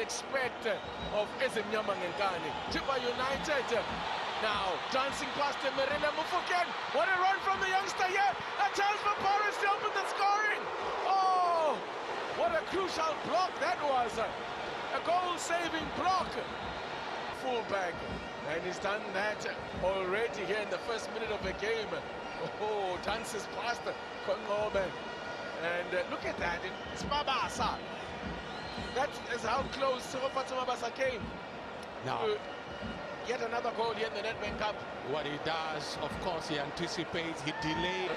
expect of Ezemnyama Ngenkani. Chipa United now dancing past the Relebogile Mofokeng. What a run from the youngster here. A chance for Paris to open the scoring. Oh, what a crucial block that was. A goal-saving block. Fullback. And he's done that already here in the first minute of the game. Oh, dances past Kongobe. And look at that, it's Mabasa. That is how close Mabasa came. Now, yet another goal here in the Nedbank Cup. what he does, of course, he anticipates, he delays.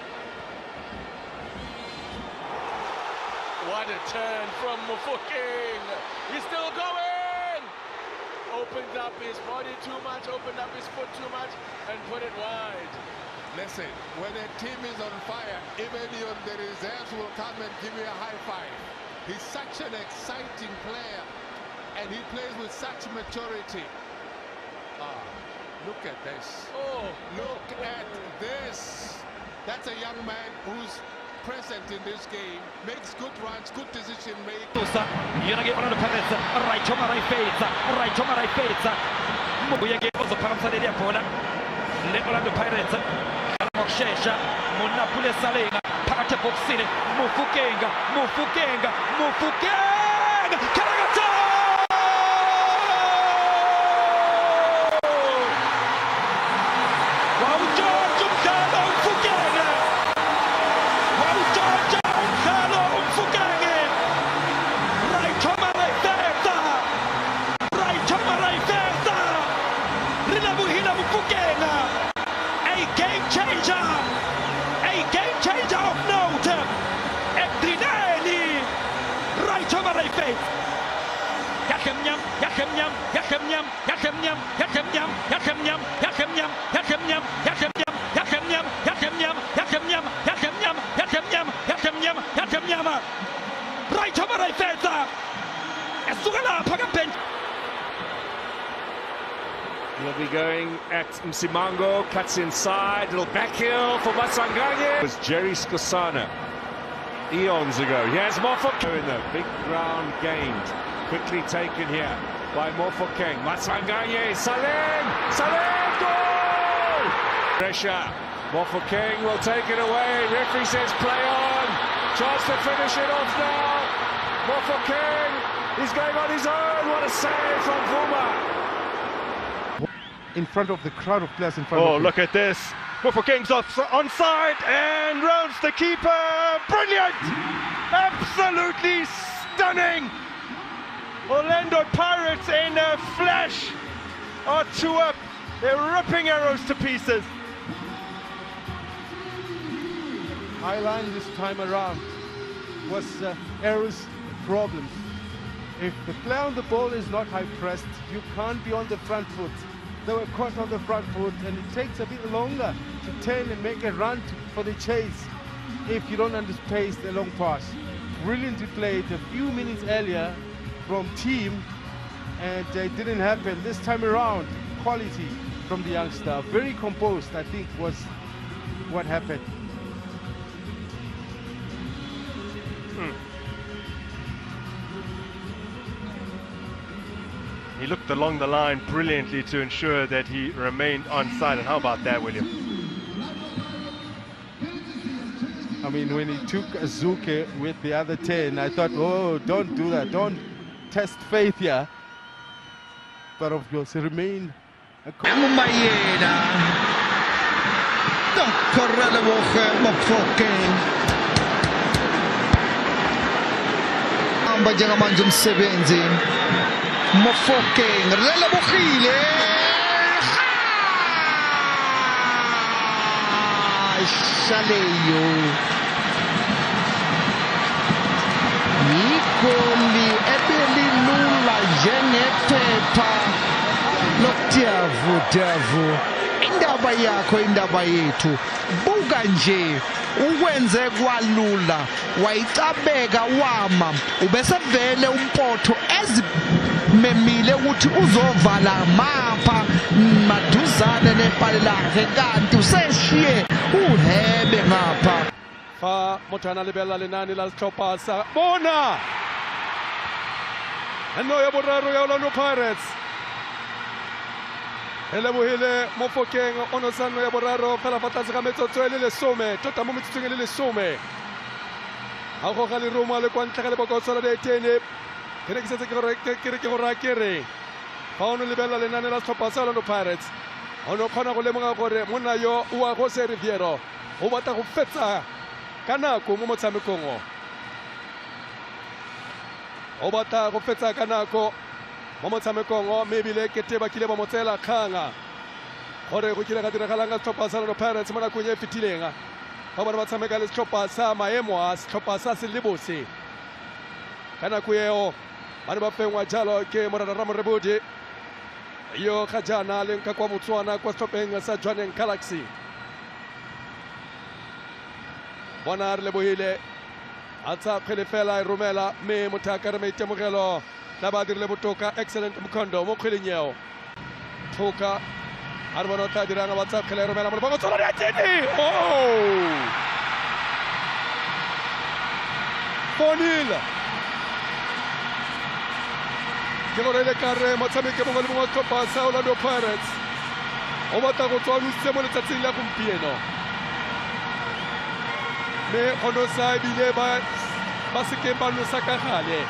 What a turn from Mofokeng. He's still going. Opened up his body too much, opened up his foot too much, and put it wide. Listen, when a team is on fire, even the reserves will come and give you a high five. He's such an exciting player, and he plays with such maturity. Look at this. Oh, look at this. That's a young man who's present in this game, makes good runs, good decision making. Shesha Munapule Salenga Parate Boxine Mofokeng Karagata Wow George Carlo Mofokeng Wow George Carlo Mofokeng Right Tomara Ferta Relebogile Mofokeng, a game changer of note. Ekdineli, right over my face. Yakemnyam. Right over my face. Esugala Pagapen. He'll be going at Msimango, cuts inside, little back heel for Matsanganye. It was Jerry Skosana eons ago. Here's Mofokeng in the big ground gained. Quickly taken here by Mofokeng. Matsanganye, Salem, goal! Pressure, Mofokeng will take it away. Referee says play on. Chance to finish it off now. Mofokeng, he's going on his own. What a save from Vuma. In front of the crowd of players in front of him. Oh, look at this. Mofokeng's onside and rounds the keeper. Brilliant! Absolutely stunning! Orlando Pirates in a flash are two up. They're ripping arrows to pieces. High line this time around was Arrow's problem. If the player on the ball is not high pressed, you can't be on the front foot. They were caught on the front foot, and it takes a bit longer to turn and make a run for the chase if you don't underpace the long pass. Brilliantly played a few minutes earlier from team, and it didn't happen this time around. Quality from the youngster, very composed, I think was what happened. He looked along the line brilliantly to ensure that he remained onside. And how about that, William? I mean, when he took Azuke with the other 10, I thought, oh, don't do that. Don't test faith here. But of course, he remained a Relebogile Mofokeng amba njengamanje umsebenzi Mofokeng Relebogile Shaleyo Nikoli ebelilula njengephepha lokutiavu indaba yakho indaba yethu buka nje ukwenze kwalula wayicabeka wama ubese vele umpotho ezimemile ukuthi uzovala mapha maduzane nepali lakhe kanti useshiye uhebe ngapha fa motho ana lebella lenane la setlhopha sa bona ano ya boraro ya Orlando Pirates. Relebogile Mofokeng ono sano ya boraro fela fa tlase ga metsotso e le 10 tota mo metsotsong e le 10 a go ga le Roma le kwa ntle ga lebokotso la ditene ke re ke setse ke go rakere fa ono lebella lenane la setlhopha sa Orlando Pirates ono khona go lemoga gore monna yo o go se Riviero o batla go fetsa ka nako mo motshamekong o batla go fetsa ka nako mo motshamekong mme ebile ke teba kile ba motsela kganga gore go kile ga diragalang ka setlhopha sa Orlando Pirates mo nakong e fetileng fa ba tshameka le setlhopha sa maemo a setlhopha sa Selebose ka nako eo ba ba fengwa jalo ke Morena Ramorebodi yo ga jana le nka kwa Botswana kwa setlhopheng sa Jwaneng Galaxy. Bona Relebogile a tsa kgwele fela e romela mme motho a ka re maitemogelo la ba dirile botoka excellent Mkhondo mo kgweleng eo thoka a re bona o tla dirang ba tsa kgwele e romela mo lebokotso la diatene 4-0 ke gore le ka re motshameki mongwe le mongwe wa setlhopha sa Orlando Pirates o batla go tswa nositse mo letsatsing la gompieno mme go nosa ebile ba seke ba nosa ka gale.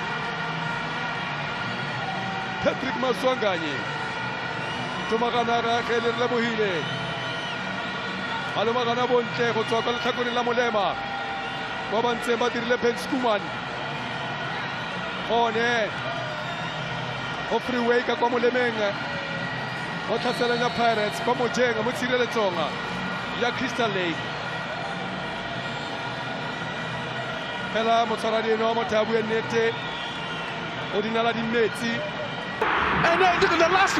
Patrick Maswanganye tomagana ga ge le Relebogile a lomagana bontle go tswa kwa letlhakoreng la molema ba ba ntseng ba dirile Ben Skuman gone o freeway ka kwa molemeng o tlhaselang ya Pirates kwa mojeng mo tshireletsong ya Crystal Lake fela motshwaradi eno wa motho a bue nnete o dinala di metsi. And the last